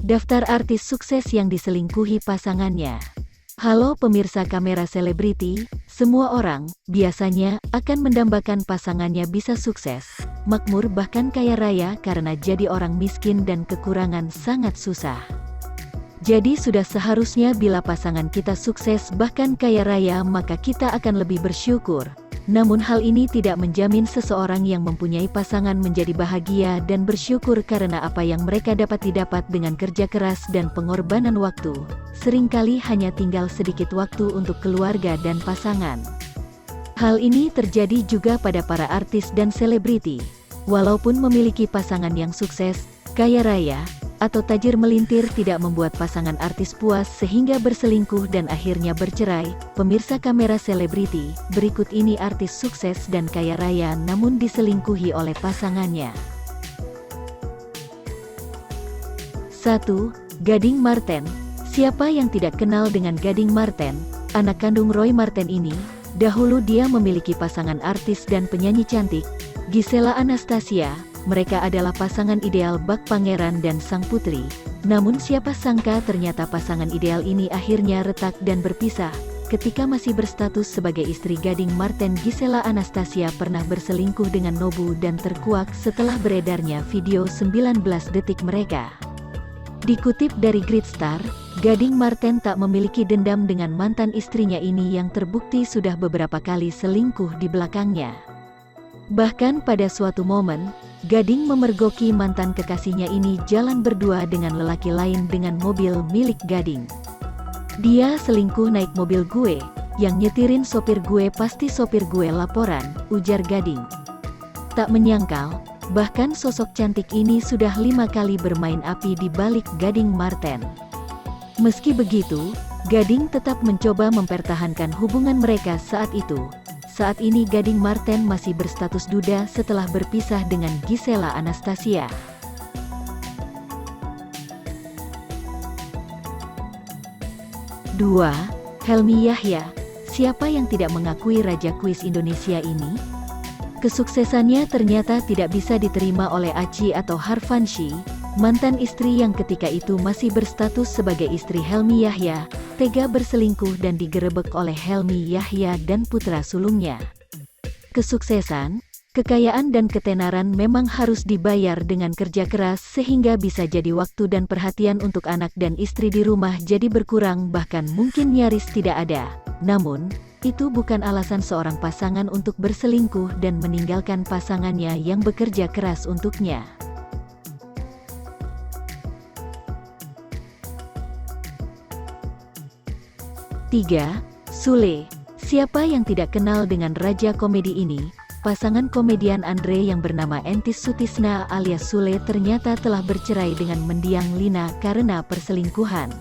Daftar artis sukses yang diselingkuhi pasangannya. Halo pemirsa Kamera Selebriti, semua orang, biasanya, akan mendambakan pasangannya bisa sukses, makmur bahkan kaya raya karena jadi orang miskin dan kekurangan sangat susah. Jadi sudah seharusnya bila pasangan kita sukses bahkan kaya raya maka kita akan lebih bersyukur. Namun hal ini tidak menjamin seseorang yang mempunyai pasangan menjadi bahagia dan bersyukur karena apa yang mereka didapat dengan kerja keras dan pengorbanan waktu. Seringkali hanya tinggal sedikit waktu untuk keluarga dan pasangan. Hal ini terjadi juga pada para artis dan selebriti. Walaupun memiliki pasangan yang sukses, kaya raya, atau tajir melintir tidak membuat pasangan artis puas sehingga berselingkuh dan akhirnya bercerai. Pemirsa Kamera Selebriti, berikut ini artis sukses dan kaya raya namun diselingkuhi oleh pasangannya. 1. Gading Marten. Siapa yang tidak kenal dengan Gading Marten, anak kandung Roy Marten ini? Dahulu dia memiliki pasangan artis dan penyanyi cantik, Gisela Anastasia. Mereka adalah pasangan ideal bak pangeran dan sang putri. Namun siapa sangka ternyata pasangan ideal ini akhirnya retak dan berpisah. Ketika masih berstatus sebagai istri Gading Marten, Gisela Anastasia pernah berselingkuh dengan Nobu dan terkuak setelah beredarnya video 19 detik mereka. Dikutip dari Greatstar, Gading Marten tak memiliki dendam dengan mantan istrinya ini yang terbukti sudah beberapa kali selingkuh di belakangnya. Bahkan pada suatu momen, Gading memergoki mantan kekasihnya ini jalan berdua dengan lelaki lain dengan mobil milik Gading. Dia selingkuh naik mobil gue, yang nyetirin sopir gue pasti sopir gue laporan, ujar Gading. Tak menyangkal, bahkan sosok cantik ini sudah 5 kali bermain api di balik Gading Marten. Meski begitu, Gading tetap mencoba mempertahankan hubungan mereka saat itu. Saat ini Gading Marten masih berstatus duda setelah berpisah dengan Gisela Anastasia. Dua. Helmy Yahya. Siapa yang tidak mengakui Raja Kuis Indonesia ini? Kesuksesannya ternyata tidak bisa diterima oleh Aci atau Harfanshi, mantan istri yang ketika itu masih berstatus sebagai istri Helmy Yahya, tega berselingkuh dan digerebek oleh Helmy Yahya dan putra sulungnya. Kesuksesan, kekayaan dan ketenaran memang harus dibayar dengan kerja keras sehingga bisa jadi waktu dan perhatian untuk anak dan istri di rumah jadi berkurang bahkan mungkin nyaris tidak ada. Namun, itu bukan alasan seorang pasangan untuk berselingkuh dan meninggalkan pasangannya yang bekerja keras untuknya. 3. Sule. Siapa yang tidak kenal dengan raja komedi ini? Pasangan komedian Andre yang bernama Entis Sutisna alias Sule ternyata telah bercerai dengan mendiang Lina karena perselingkuhan.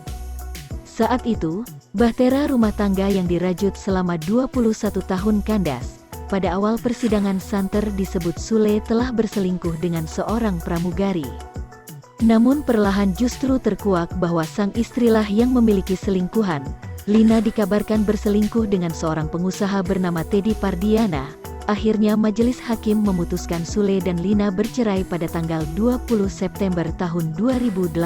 Saat itu, bahtera rumah tangga yang dirajut selama 21 tahun kandas. Pada awal persidangan santer disebut Sule telah berselingkuh dengan seorang pramugari. Namun perlahan justru terkuak bahwa sang istrilah yang memiliki selingkuhan. Lina dikabarkan berselingkuh dengan seorang pengusaha bernama Teddy Pardiana. Akhirnya majelis hakim memutuskan Sule dan Lina bercerai pada tanggal 20 September tahun 2018.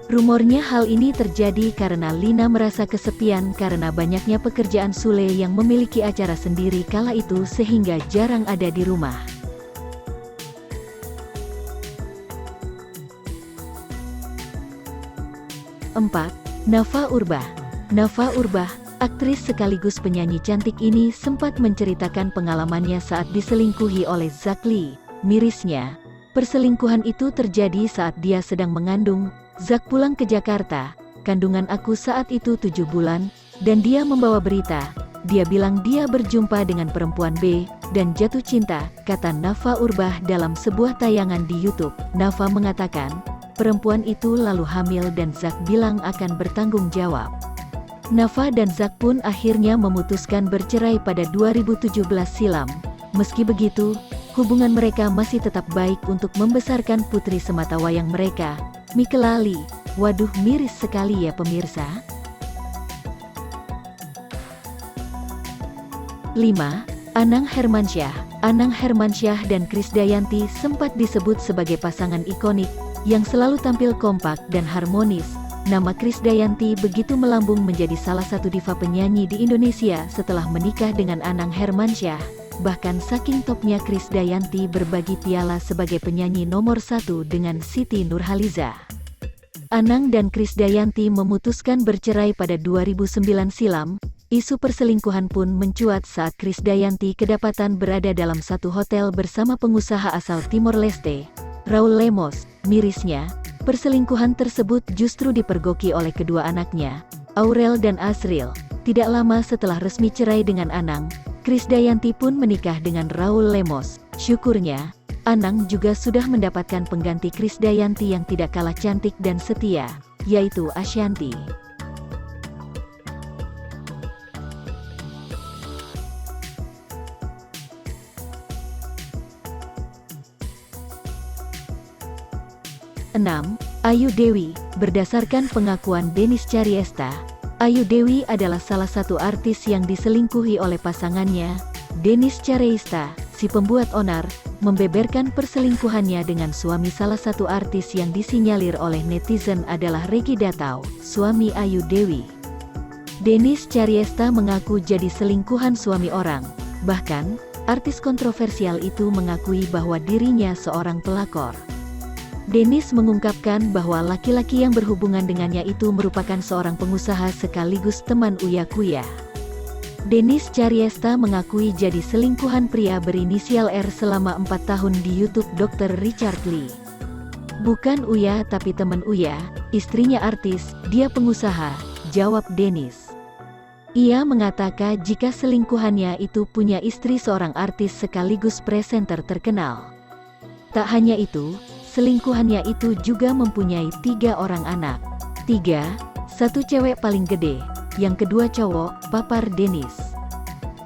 Rumornya hal ini terjadi karena Lina merasa kesepian karena banyaknya pekerjaan Sule yang memiliki acara sendiri kala itu sehingga jarang ada di rumah. 4. Nafa Urbah. Nafa Urbah, aktris sekaligus penyanyi cantik ini sempat menceritakan pengalamannya saat diselingkuhi oleh Zack Lee. Mirisnya, perselingkuhan itu terjadi saat dia sedang mengandung. Zack pulang ke Jakarta, kandungan aku saat itu 7 bulan, dan dia membawa berita. Dia bilang dia berjumpa dengan perempuan B, dan jatuh cinta, kata Nafa Urbah dalam sebuah tayangan di YouTube. Nafa mengatakan, perempuan itu lalu hamil dan Zack bilang akan bertanggung jawab. Nafa dan Zack pun akhirnya memutuskan bercerai pada 2017 silam. Meski begitu, hubungan mereka masih tetap baik untuk membesarkan putri sematawayang mereka, Mikelali. Waduh, miris sekali ya pemirsa. 5. Anang Hermansyah. Anang Hermansyah dan Krisdayanti sempat disebut sebagai pasangan ikonik, yang selalu tampil kompak dan harmonis, nama Krisdayanti begitu melambung menjadi salah satu diva penyanyi di Indonesia setelah menikah dengan Anang Hermansyah. Bahkan saking topnya Krisdayanti berbagi piala sebagai penyanyi nomor 1 dengan Siti Nurhaliza. Anang dan Krisdayanti memutuskan bercerai pada 2009 silam. Isu perselingkuhan pun mencuat saat Krisdayanti kedapatan berada dalam satu hotel bersama pengusaha asal Timor Leste, Raul Lemos. Mirisnya, perselingkuhan tersebut justru dipergoki oleh kedua anaknya, Aurel dan Asril. Tidak lama setelah resmi cerai dengan Anang, Krisdayanti pun menikah dengan Raul Lemos. Syukurnya, Anang juga sudah mendapatkan pengganti Krisdayanti yang tidak kalah cantik dan setia, yaitu Ashanty. Ayu Dewi. Berdasarkan pengakuan Dennis Cariesta, Ayu Dewi adalah salah satu artis yang diselingkuhi oleh pasangannya. Dennis Cariesta, si pembuat onar, membeberkan perselingkuhannya dengan suami salah satu artis yang disinyalir oleh netizen adalah Reggy Datau, suami Ayu Dewi. Dennis Cariesta mengaku jadi selingkuhan suami orang. Bahkan, artis kontroversial itu mengakui bahwa dirinya seorang pelakor. Dennis mengungkapkan bahwa laki-laki yang berhubungan dengannya itu merupakan seorang pengusaha sekaligus teman Uya Kuya. Dennis Cariesta mengakui jadi selingkuhan pria berinisial R selama 4 tahun di YouTube Dr. Richard Lee. Bukan Uya tapi teman Uya, istrinya artis, dia pengusaha, jawab Dennis. Ia mengatakan jika selingkuhannya itu punya istri seorang artis sekaligus presenter terkenal. Tak hanya itu, selingkuhannya itu juga mempunyai 3 orang anak. 3, 1 cewek paling gede, yang kedua cowok, papar Dennis.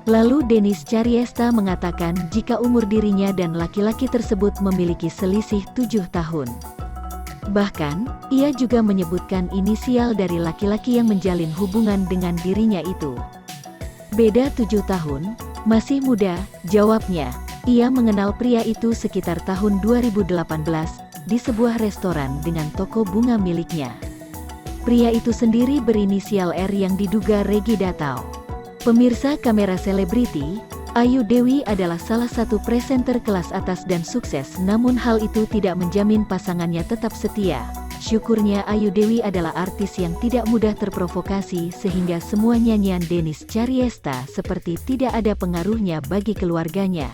Lalu Dennis Cariesta mengatakan jika umur dirinya dan laki-laki tersebut memiliki selisih 7 tahun. Bahkan, ia juga menyebutkan inisial dari laki-laki yang menjalin hubungan dengan dirinya itu. Beda 7 tahun, masih muda, jawabnya. Ia mengenal pria itu sekitar tahun 2018, di sebuah restoran dengan toko bunga miliknya. Pria itu sendiri berinisial R yang diduga Reggy Datau. Pemirsa Kamera Selebriti, Ayu Dewi adalah salah satu presenter kelas atas dan sukses, namun hal itu tidak menjamin pasangannya tetap setia. Syukurnya Ayu Dewi adalah artis yang tidak mudah terprovokasi sehingga semua nyanyian Dennis Cariesta seperti tidak ada pengaruhnya bagi keluarganya.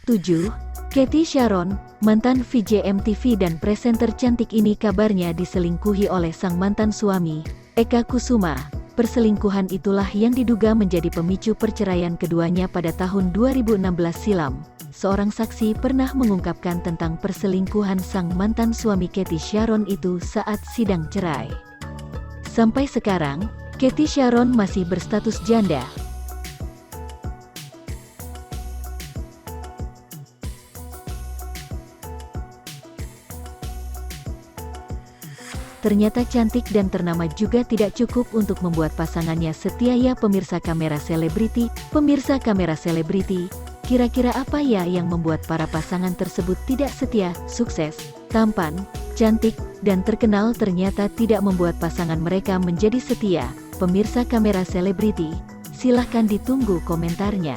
7. Cathy Sharon, mantan VJ MTV dan presenter cantik ini kabarnya diselingkuhi oleh sang mantan suami, Eka Kusuma. Perselingkuhan itulah yang diduga menjadi pemicu perceraian keduanya pada tahun 2016 silam. Seorang saksi pernah mengungkapkan tentang perselingkuhan sang mantan suami Cathy Sharon itu saat sidang cerai. Sampai sekarang, Cathy Sharon masih berstatus janda. Ternyata cantik dan ternama juga tidak cukup untuk membuat pasangannya setia ya pemirsa Kamera Selebriti. Pemirsa Kamera Selebriti, kira-kira apa ya yang membuat para pasangan tersebut tidak setia? Sukses, tampan, cantik, dan terkenal ternyata tidak membuat pasangan mereka menjadi setia. Pemirsa Kamera Selebriti, silahkan ditunggu komentarnya.